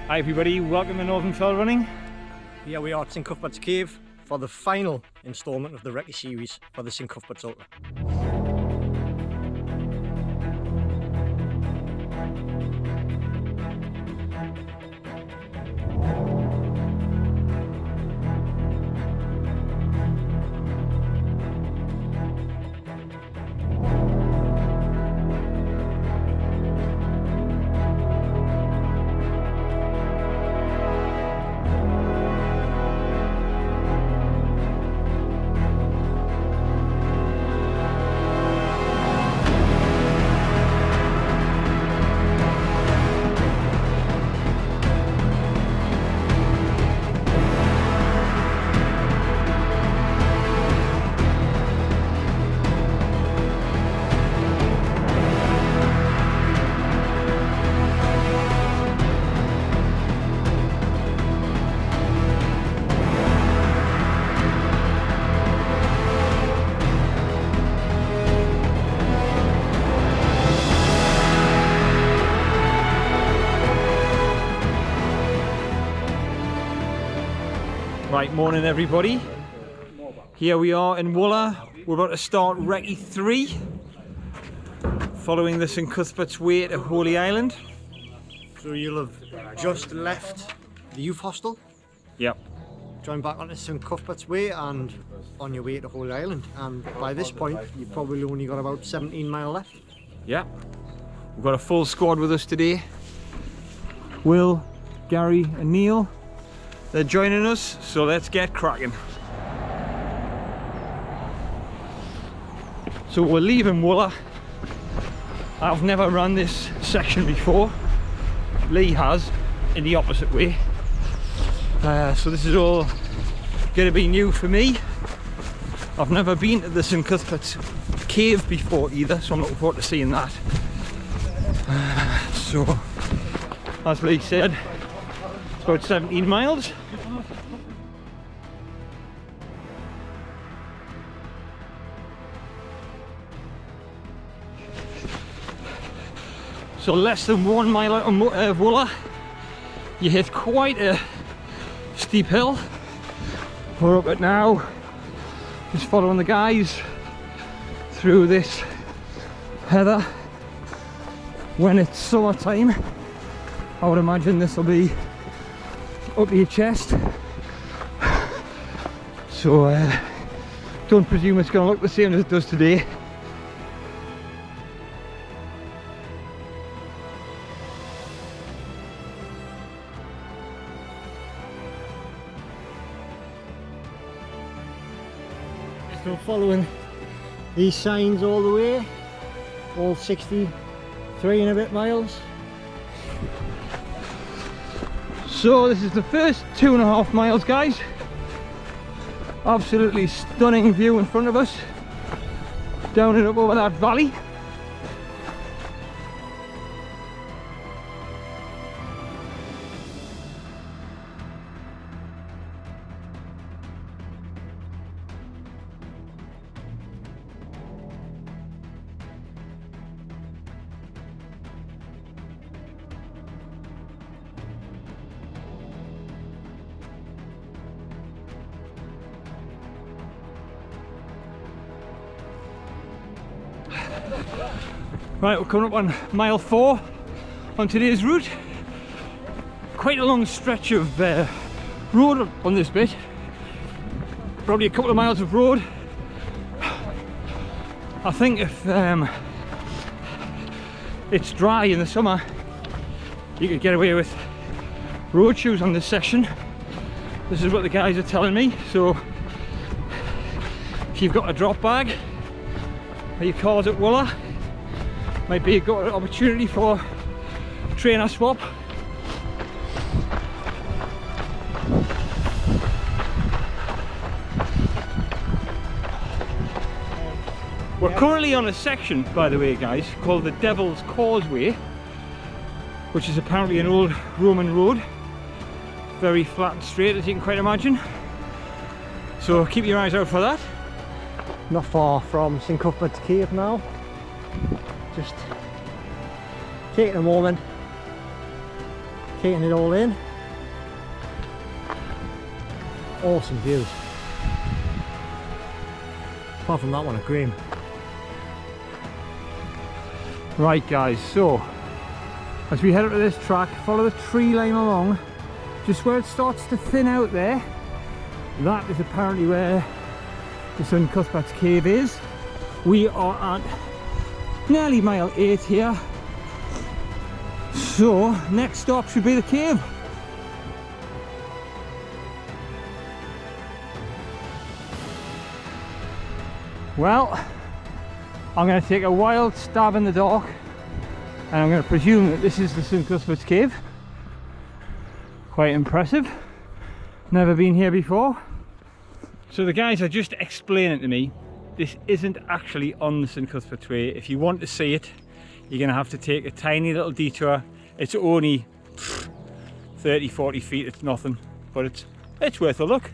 Hi everybody, welcome to Northern Fell Running. Here we are at St Cuthbert's Cave for the final instalment of the Recce series for the St Cuthbert's Ultra. Right, morning everybody. Here we are in Wooler. We're about to start Recce 3, following the St Cuthbert's Way to Holy Island. So you'll have just left the youth hostel, Yep. joined back onto St Cuthbert's Way and on your way to Holy Island. And by this point, you've probably only got about 17 miles left. Yep. We've got a full squad with us today. Will, Gary and Neil. They're joining us, so let's get cracking. So we're leaving Wooler. I've never run this section before. Lee has, in the opposite way. So this is all going to be new for me. I've never been to the St Cuthbert's Cave before either, so I'm looking forward to seeing that. So, as Lee said, it's about 17 miles. So less than 1 mile out of Wooler, you hit quite a steep hill. We're up it now, just following the guys through this heather. When it's summertime, I would imagine this will be up to your chest. So don't presume it's going to look the same as it does today. So following these signs all the way, all 63 and a bit miles. So this is the first 2.5 miles, guys. Absolutely stunning view in front of us, down and up over that valley. Right, we're coming up on mile 4 on today's route. Quite a long stretch of road on this bit. Probably a couple of miles of road. I think if it's dry in the summer, you could get away with road shoes on this section. This is what the guys are telling me. So if you've got a drop bag or your car's at Wooler, might be a good opportunity for trainer swap. We're currently on a section, by the way guys, called the Devil's Causeway, which is apparently an old Roman road. Very flat and straight, as you can quite imagine. So keep your eyes out for that. Not far from St Cuthbert's Cave now. Just taking a moment taking it all in. Awesome views. Apart from that one, a cream. Right guys, so as we head up to this track, follow the tree line along, just where it starts to thin out there. That is apparently where the St Cuthbert's cave is. We are at nearly mile 8 here, so next stop should be the cave. Well, I'm going to take a wild stab in the dark, and I'm going to presume that this is the St Cuthbert's cave. Quite impressive, never been here before. So the guys are just explaining to me this isn't actually on the St Cuthbert's Way. If you want to see it, you're going to have to take a tiny little detour. It's only 30-40 feet, it's nothing, but it's worth a look.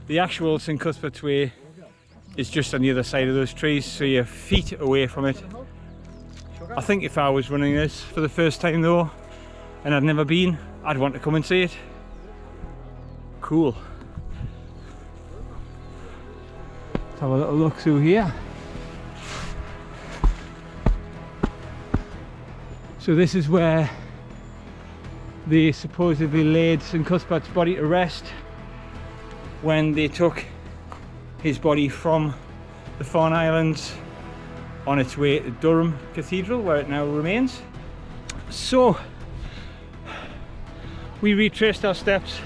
The actual St Cuthbert's Way is just on the other side of those trees, so you're feet away from it. I think if I was running this for the first time though, and I'd never been, I'd want to come and see it. Cool. Let's have a little look through here. So this is where they supposedly laid St Cuthbert's body to rest when they took his body from the Farne Islands on its way to Durham Cathedral, where it now remains. So we retraced our steps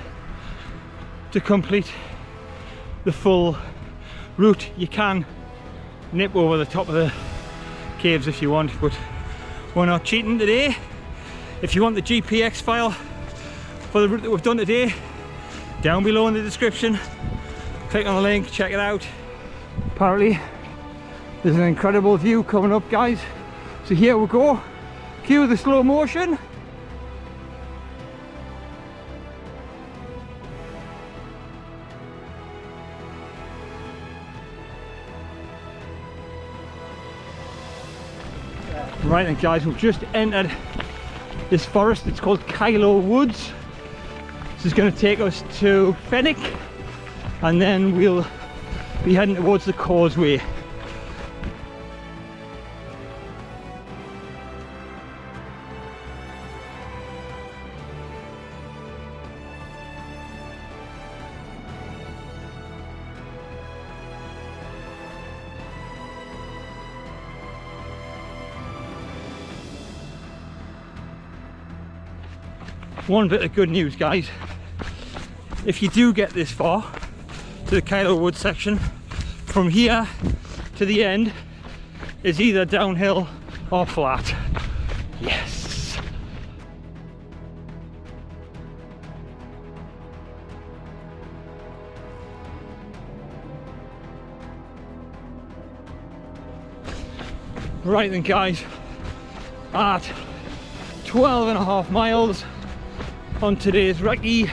to complete the full route. You can nip over the top of the caves if you want, but we're not cheating today. If you want the GPX file for the route that we've done today, down below in the description, click on the link, check it out. Apparently there's an incredible view coming up, guys, so here we go. Cue the slow motion. Right then guys, we've just entered this forest. It's called Kylo Woods. This is going to take us to Fenwick, and then we'll be heading towards the Causeway. One bit of good news, guys, if you do get this far to the Kylo Woods section, from here to the end is either downhill or flat. Yes! Right then guys, at 12.5 miles on today's recce,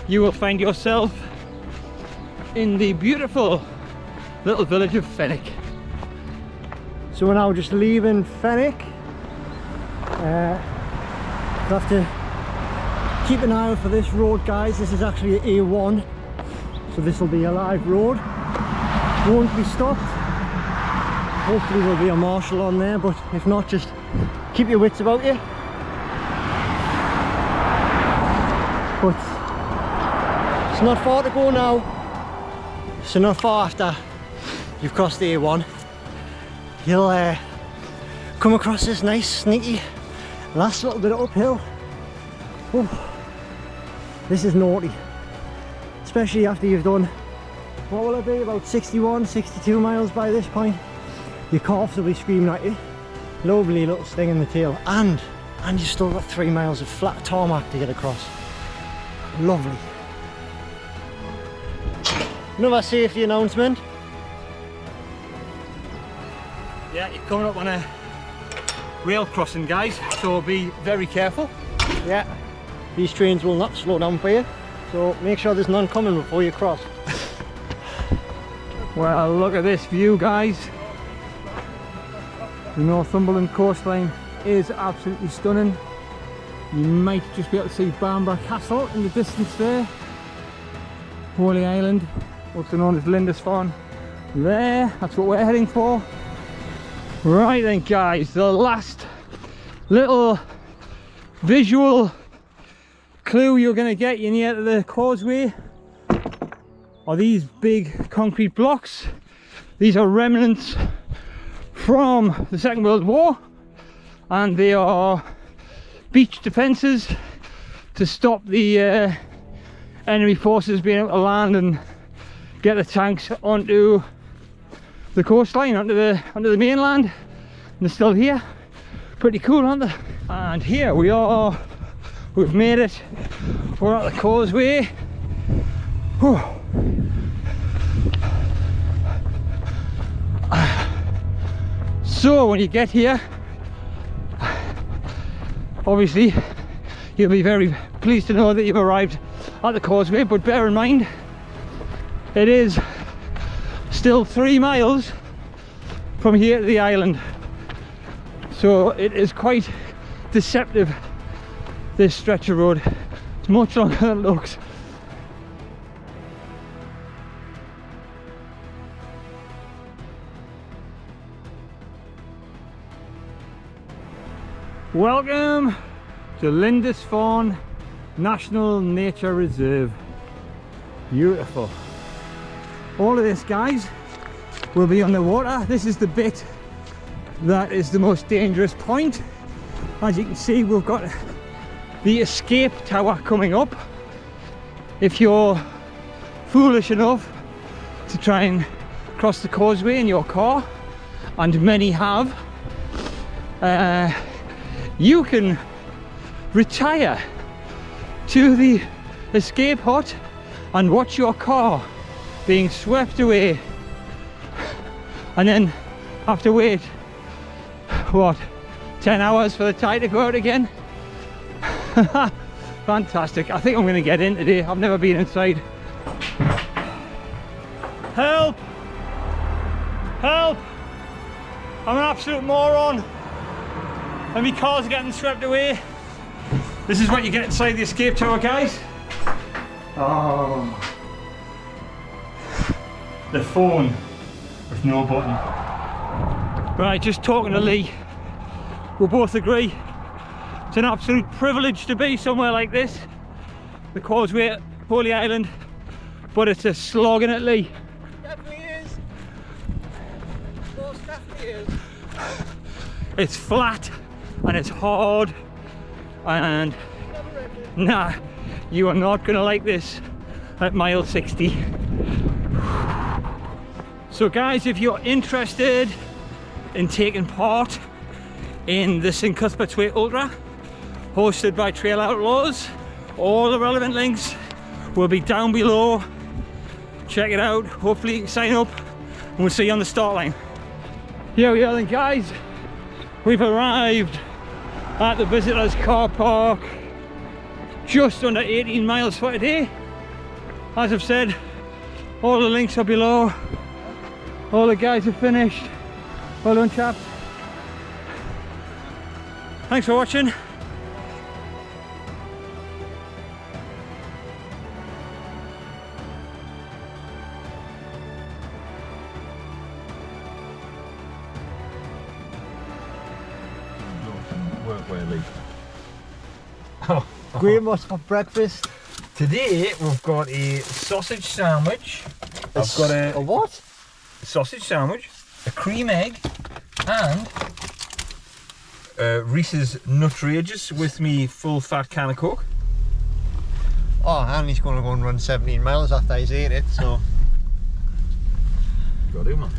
you will find yourself in the beautiful little village of Fenwick. So we're now just leaving Fenwick. We'll have to keep an eye out for this road, guys. This is actually an A1, so this will be a live road. Won't be stopped. Hopefully there'll be a marshal on there, but if not, just keep your wits about you. But it's not far to go now, so not far after you've crossed the A1, you'll come across this nice sneaky last little bit of uphill. Oh, this is naughty, especially after you've done, what will it be, about 61, 62 miles by this point. Your calves will be screaming at you, lovely little sting in the tail, and you've still got 3 miles of flat tarmac to get across. Lovely. Another safety announcement. Yeah, you're coming up on a rail crossing, guys, so be very careful. Yeah, these trains will not slow down for you, so make sure there's none coming before you cross. Well, look at this view, guys. The Northumberland coastline is absolutely stunning. You might just be able to see Bamburgh Castle in the distance there. Holy Island, also known as Lindisfarne. There, that's what we're heading for. Right then guys, the last little visual clue you're going to get you near to the Causeway are these big concrete blocks. These are remnants from the Second World War, and they are beach defences to stop the enemy forces being able to land and get the tanks onto the coastline, onto the mainland. And they're still here. Pretty cool, aren't they? And here we are. We've made it. We're at the Causeway. Whew. So when you get here, obviously you'll be very pleased to know that you've arrived at the Causeway, but bear in mind it is still 3 miles from here to the island, so it is quite deceptive, this stretch of road. It's much longer than it looks. Welcome to Lindisfarne National Nature Reserve. Beautiful. All of this, guys, will be underwater. This is the bit that is the most dangerous point. As you can see, we've got the escape tower coming up. If you're foolish enough to try and cross the Causeway in your car, and many have, you can retire to the escape hut and watch your car being swept away, and then have to wait, what, 10 hours for the tide to go out again? Fantastic. I think I'm going to get in today. I've never been inside. Help! Help! I'm an absolute moron, and my car's getting swept away. This is what you get inside the escape tower, guys. Oh, the phone with no button. Right, just talking to Lee, we both agree it's an absolute privilege to be somewhere like this, the Causeway at Holy Island, but it's a slog, innit, Lee? Definitely is. Most definitely is. It's flat and it's hard, and nah, you are not gonna like this at mile 60. So guys, if you're interested in taking part in the St Cuthbert's Way Ultra hosted by Trail Outlaws, all the relevant links will be down below. Check it out, hopefully you can sign up, and we'll see you on the start line. Here we are then, guys. We've arrived at the visitors car park, just under 18 miles for today. As I've said, all the links are below. All the guys have finished. Well done, chaps. Thanks for watching. Graham, what's for breakfast? Today we've got a sausage sandwich. I've got A what? sausage sandwich, a cream egg, and Reese's Nutrageous with me full fat can of Coke. Oh, and he's going to go and run 17 miles after he's ate it, so. Gotta do, man.